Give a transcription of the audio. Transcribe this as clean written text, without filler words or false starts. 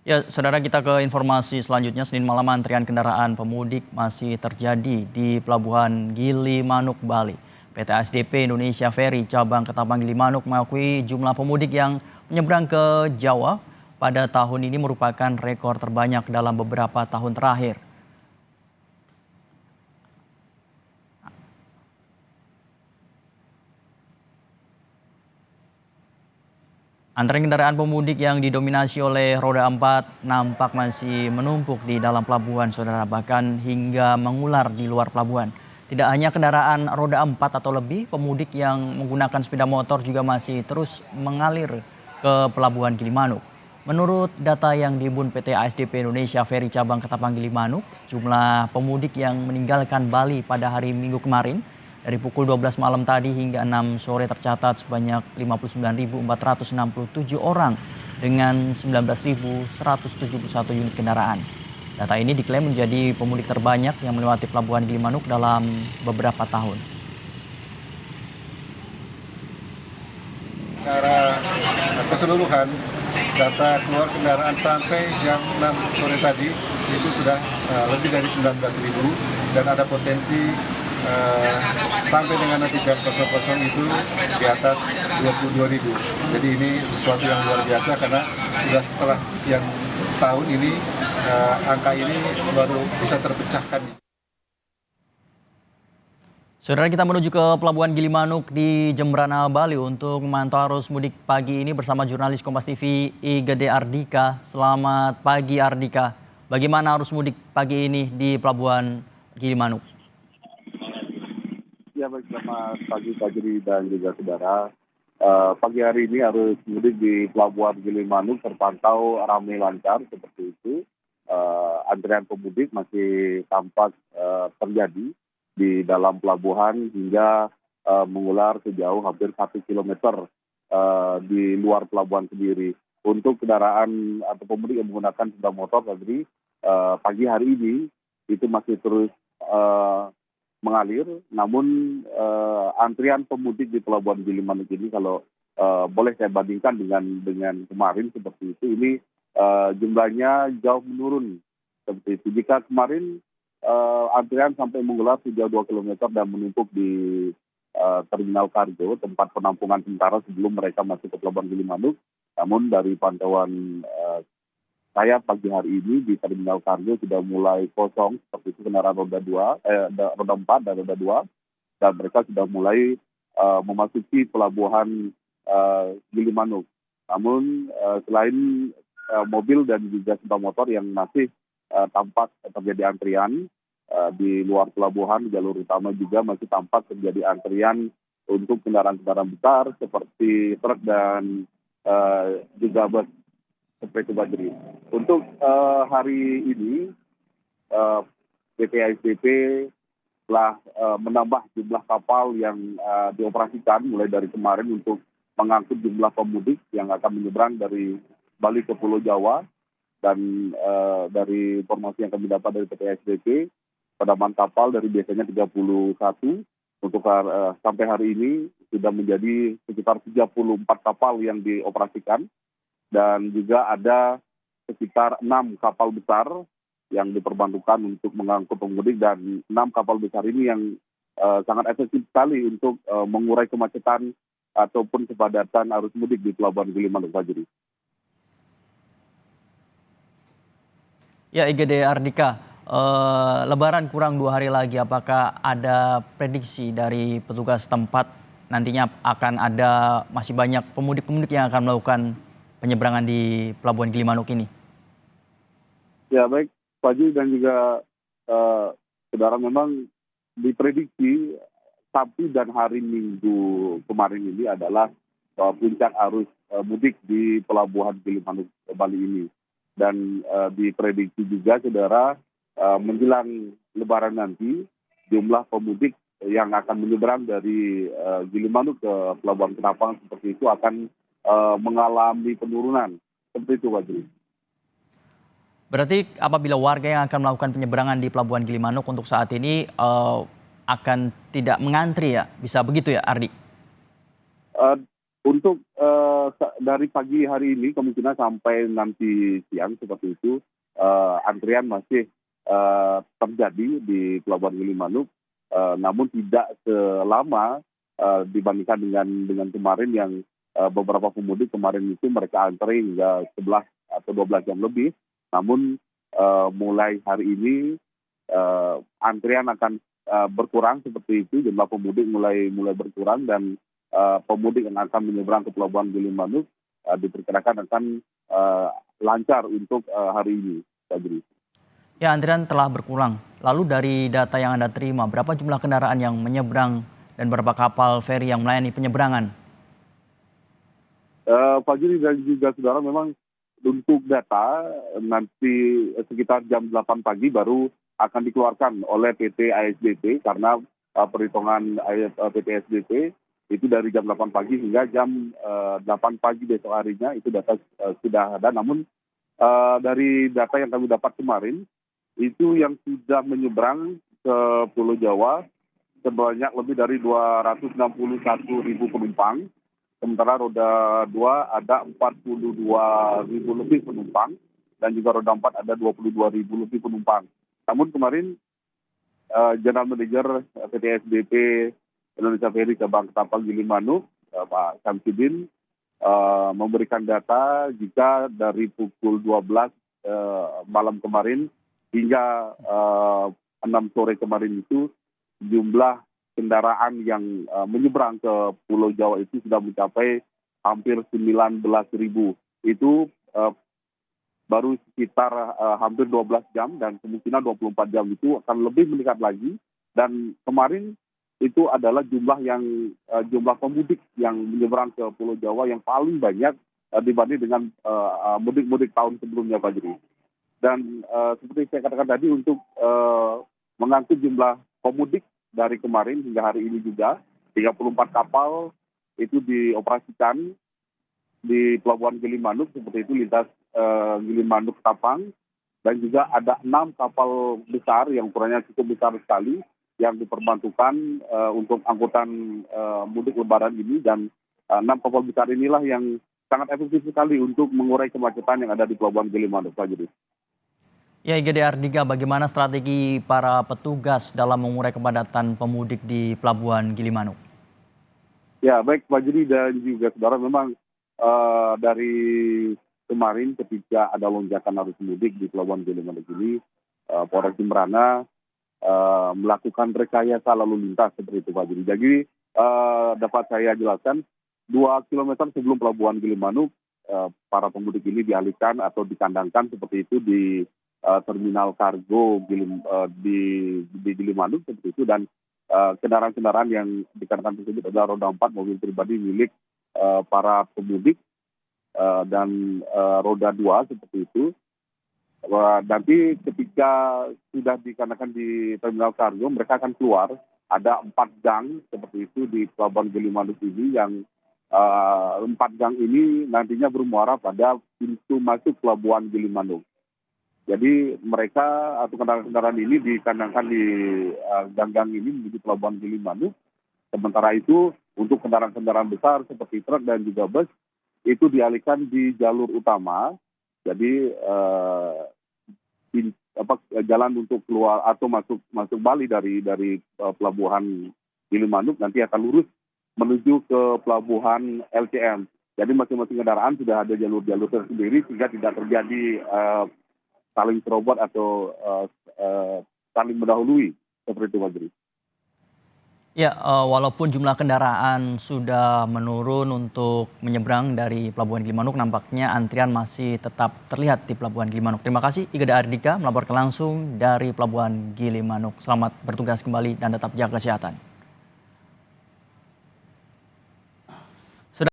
Ya, saudara, kita ke informasi selanjutnya. Senin malam antrian kendaraan pemudik masih terjadi di Pelabuhan Gilimanuk, Bali. PT ASDP Indonesia Ferry cabang Ketapang Gilimanuk mengakui jumlah pemudik yang menyeberang ke Jawa pada tahun ini merupakan rekor terbanyak dalam beberapa tahun terakhir. Antrean kendaraan pemudik yang didominasi oleh roda 4 nampak masih menumpuk di dalam pelabuhan, saudara, bahkan hingga mengular di luar pelabuhan. Tidak hanya kendaraan roda 4 atau lebih, pemudik yang menggunakan sepeda motor juga masih terus mengalir ke pelabuhan Gilimanuk. Menurut data yang dihimpun PT ASDP Indonesia Ferry cabang Ketapang Gilimanuk, jumlah pemudik yang meninggalkan Bali pada hari Minggu kemarin dari pukul 12 malam tadi hingga 6 sore tercatat sebanyak 59.467 orang dengan 19.171 unit kendaraan. Data ini diklaim menjadi pemudik terbanyak yang melewati pelabuhan Gilimanuk dalam beberapa tahun. Secara keseluruhan, data keluar kendaraan sampai jam 6 sore tadi itu sudah lebih dari 19.000 dan ada potensi sampai dengan nanti jam 00 itu di atas 22.000. Jadi ini sesuatu yang luar biasa karena sudah setelah sekian tahun ini angka ini baru bisa terpecahkan. Saudara, kita menuju ke Pelabuhan Gilimanuk di Jembrana, Bali untuk memantau arus mudik pagi ini bersama jurnalis Kompas TV Igede Ardika. Selamat pagi, Ardika. Bagaimana arus mudik pagi ini di Pelabuhan Gilimanuk? Ya, baik, selamat pagi Fajri dan juga saudara. Pagi hari ini arus mudik di Pelabuhan Gilimanuk terpantau ramai lancar seperti itu. Antrian pemudik masih tampak terjadi di dalam pelabuhan hingga mengular sejauh hampir 1 kilometer di luar pelabuhan sendiri. Untuk kendaraan atau pemudik yang menggunakan sepeda motor, Fajri, pagi hari ini itu masih terus mengalir, namun antrian pemudik di Pelabuhan Gilimanuk ini kalau boleh saya bandingkan dengan kemarin seperti itu, ini jumlahnya jauh menurun seperti itu. Jika kemarin antrian sampai mengular sejauh 2 km dan menumpuk di terminal kargo, tempat penampungan sementara sebelum mereka masuk ke Pelabuhan Gilimanuk, namun dari pantauan saya pagi hari ini di terminal kargo sudah mulai kosong seperti itu kendaraan roda 4 dan roda 2, dan mereka sudah mulai memasuki pelabuhan Gilimanuk. Namun selain mobil dan juga sepeda motor yang masih tampak terjadi antrian di luar pelabuhan, jalur utama juga masih tampak terjadi antrian untuk kendaraan-kendaraan besar seperti truk dan juga bus seperti itu, Badri. Untuk hari ini PT ASDP telah menambah jumlah kapal yang dioperasikan mulai dari kemarin untuk mengangkut jumlah pemudik yang akan menyeberang dari Bali ke Pulau Jawa. Dan dari informasi yang kami dapat dari PT ASDP, penamaan kapal dari biasanya 31 untuk sampai hari ini sudah menjadi sekitar 34 kapal yang dioperasikan. Dan juga ada sekitar 6 kapal besar yang diperbantukan untuk mengangkut pemudik, dan 6 kapal besar ini yang sangat efektif sekali untuk mengurai kemacetan ataupun kepadatan arus mudik di Pelabuhan Gilimanuk, Fajri. Ya, Igede Ardika, Lebaran kurang 2 hari lagi. Apakah ada prediksi dari petugas tempat nantinya akan ada masih banyak pemudik-pemudik yang akan melakukan penyeberangan di Pelabuhan Gilimanuk ini? Ya, baik, Fajri dan juga saudara, memang diprediksi Sabtu dan hari Minggu kemarin ini adalah puncak arus mudik di Pelabuhan Gilimanuk, Bali ini. Dan diprediksi juga, saudara, menjelang Lebaran nanti jumlah pemudik yang akan menyeberang dari Gilimanuk ke Pelabuhan Ketapang seperti itu akan mengalami penurunan seperti itu, Fajri. Berarti apabila warga yang akan melakukan penyeberangan di Pelabuhan Gilimanuk untuk saat ini akan tidak mengantri, ya? Bisa begitu ya, Ardi? Untuk dari pagi hari ini kemungkinan sampai nanti siang seperti itu antrian masih terjadi di Pelabuhan Gilimanuk, namun tidak selama dibandingkan dengan kemarin yang beberapa pemudik kemarin itu mereka antri hingga 11 atau 12 jam lebih. Namun mulai hari ini antrian akan berkurang seperti itu, jumlah pemudik mulai berkurang dan pemudik yang akan menyeberang ke Pelabuhan Gilimanuk diperkirakan akan lancar untuk hari ini, Fajri. Ya, antrian telah berkurang. Lalu dari data yang Anda terima, berapa jumlah kendaraan yang menyeberang dan berapa kapal feri yang melayani penyeberangan? Fajri dan juga saudara, memang untuk data nanti sekitar jam 8 pagi baru akan dikeluarkan oleh PT ASDP karena perhitungan PT ASDP itu dari jam 8 pagi hingga jam 8 pagi besok harinya itu data sudah ada. Namun dari data yang kami dapat kemarin itu yang sudah menyeberang ke Pulau Jawa sebanyak lebih dari 261.000 penumpang. Sementara roda 2 ada 42.000 lebih penumpang dan juga roda 4 ada 22.000 lebih penumpang. Namun kemarin General Manager PT SDP Indonesia Ferry Cabang Ketapang Gilimanuk, Pak Samsudin, memberikan data jika dari pukul 12 malam kemarin hingga 6 sore kemarin itu jumlah kendaraan yang menyeberang ke Pulau Jawa itu sudah mencapai hampir 19.000. Itu baru sekitar hampir 12 jam dan kemungkinan 24 jam itu akan lebih meningkat lagi. Dan kemarin itu adalah jumlah pemudik yang menyeberang ke Pulau Jawa yang paling banyak dibanding dengan mudik-mudik tahun sebelumnya, Pak Juri. Dan seperti saya katakan tadi, untuk mengangkut jumlah pemudik dari kemarin hingga hari ini juga 34 kapal itu dioperasikan di Pelabuhan Gilimanuk seperti itu, lintas Gilimanuk Tapang, dan juga ada 6 kapal besar yang ukurannya cukup besar sekali yang diperbantukan untuk angkutan mudik lebaran ini. Dan 6 kapal besar inilah yang sangat efektif sekali untuk mengurai kemacetan yang ada di Pelabuhan Gilimanuk, Pak Judi. Ya, IGD Ardika, bagaimana strategi para petugas dalam mengurai kepadatan pemudik di Pelabuhan Gilimanuk? Ya, baik Pak Judi dan juga saudara, memang dari kemarin ketika ada lonjakan arus mudik di Pelabuhan Gilimanuk ini, Polres Jemberana melakukan rekayasa lalu lintas seperti itu, Pak Judi. Jadi dapat saya jelaskan, 2 km sebelum Pelabuhan Gilimanuk, para pemudik ini dialihkan atau dikandangkan seperti itu di terminal kargo di Gilimanuk seperti itu. Dan kendaraan-kendaraan yang dikandangkan tersebut adalah roda 4 mobil pribadi milik para pemudik dan roda 2 seperti itu. Nanti ketika sudah dikandangkan di terminal kargo, mereka akan keluar. Ada 4 gang seperti itu di Pelabuhan Gilimanuk ini, yang 4 gang ini nantinya bermuara pada pintu masuk Pelabuhan Gilimanuk. Jadi mereka atau kendaraan-kendaraan ini dikandangkan di gang-gang ini menuju Pelabuhan Gilimanuk. Sementara itu untuk kendaraan-kendaraan besar seperti truk dan juga bus itu dialihkan di jalur utama. Jadi jalan untuk keluar atau masuk Bali dari Pelabuhan Gilimanuk nanti akan lurus menuju ke Pelabuhan LCM. Jadi masing-masing kendaraan sudah ada jalur-jalur tersendiri sehingga tidak terjadi saling serobot atau saling mendahului seperti itu, Pak Juri. Ya, walaupun jumlah kendaraan sudah menurun untuk menyeberang dari Pelabuhan Gilimanuk, nampaknya antrian masih tetap terlihat di Pelabuhan Gilimanuk. Terima kasih IGD Ardika melaporkan langsung dari Pelabuhan Gilimanuk. Selamat bertugas kembali dan tetap jaga kesehatan.